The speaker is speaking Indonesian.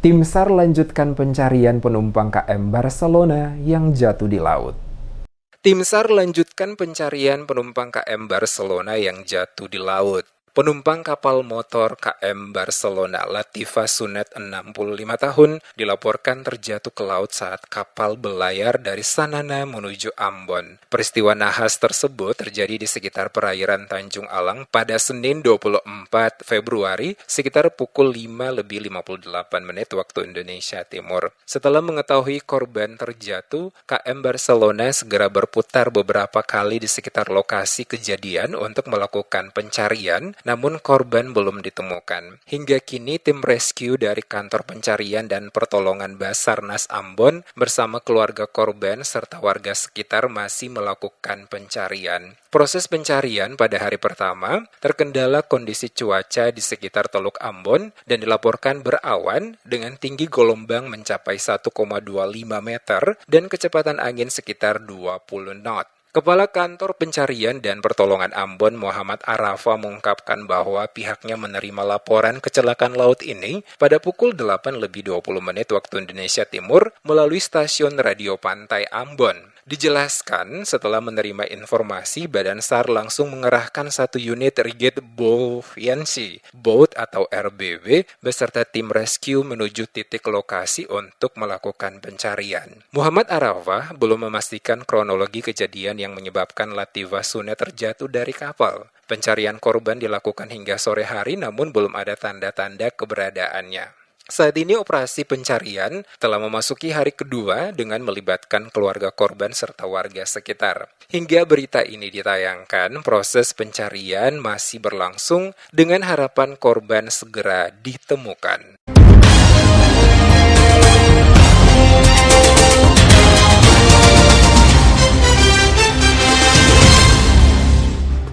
Tim SAR lanjutkan pencarian penumpang KM Barcelona yang jatuh di laut. Tim SAR lanjutkan pencarian penumpang KM Barcelona yang jatuh di laut. Penumpang kapal motor KM Barcelona Latifah Sunet 65 tahun dilaporkan terjatuh ke laut saat kapal berlayar dari Sanana menuju Ambon. Peristiwa nahas tersebut terjadi di sekitar perairan Tanjung Alang pada Senin 24 Februari sekitar pukul 5:58 waktu Indonesia Timur. Setelah mengetahui korban terjatuh, KM Barcelona segera berputar beberapa kali di sekitar lokasi kejadian untuk melakukan pencarian, namun korban belum ditemukan. Hingga kini tim rescue dari Kantor Pencarian dan Pertolongan Basarnas Ambon bersama keluarga korban serta warga sekitar masih melakukan pencarian. Proses pencarian pada hari pertama terkendala kondisi cuaca di sekitar Teluk Ambon dan dilaporkan berawan dengan tinggi gelombang mencapai 1,25 meter dan kecepatan angin sekitar 20 knot. Kepala Kantor Pencarian dan Pertolongan Ambon Muhammad Arafa mengungkapkan bahwa pihaknya menerima laporan kecelakaan laut ini pada pukul 8:20 waktu Indonesia Timur melalui stasiun radio pantai Ambon. Dijelaskan, setelah menerima informasi, Badan SAR langsung mengerahkan satu unit Rigid Buoyancy Boat atau RBB beserta tim rescue menuju titik lokasi untuk melakukan pencarian. Muhammad Arafah belum memastikan kronologi kejadian yang menyebabkan Latifah Sunet terjatuh dari kapal. Pencarian korban dilakukan hingga sore hari namun belum ada tanda-tanda keberadaannya. Saat ini operasi pencarian telah memasuki hari kedua dengan melibatkan keluarga korban serta warga sekitar. Hingga berita ini ditayangkan, proses pencarian masih berlangsung dengan harapan korban segera ditemukan.